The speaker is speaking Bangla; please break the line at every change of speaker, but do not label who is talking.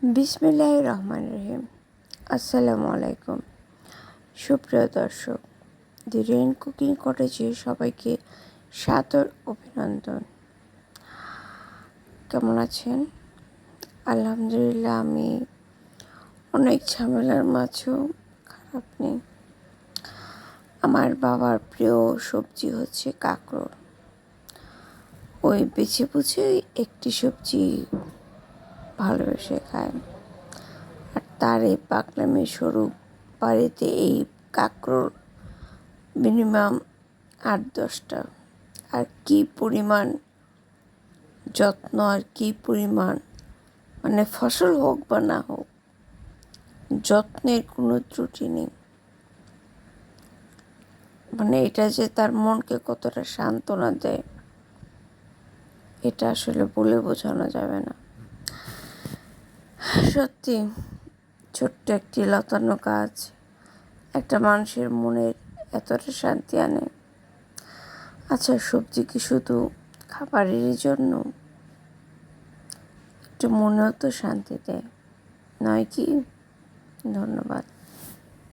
বিসমিল্লাহির রহমানির রহিম। আসসালামু আলাইকুম সুপ্রিয় দর্শক, দি রেইন কুকিং কটেজে সবাইকে সাদর অভিনন্দন। কেমন আছেন? আলহামদুলিল্লাহ, আমি অনেক ঝামেলার মাঝেও খারাপ নেই। আমার বাবার প্রিয় সবজি হচ্ছে কাঁকরোল। ওই বেছে বুঝে একটি সবজি ভালোবেসে খায়, আর তার এই পাগলামি স্বরূপ বাড়িতে এই কাঁকরোল মিনিমাম 8-10টা। আর কি পরিমাণ যত্ন, আর কি পরিমাণ ফসল হোক বা না হোক, যত্নের কোনো ত্রুটি নেই। এটা যে তার মনকে কতটা সান্ত্বনা দেয়, এটা আসলে বলে বোঝানো যাবে না। সত্যি ছোট্ট একটি লতানো গাছ একটা মানুষের মনের এতটা শান্তি আনে। আচ্ছা, সবজি কি শুধু খাবারেরই জন্য? একটু মনেও তো শান্তি দেয়, নয় কি? ধন্যবাদ।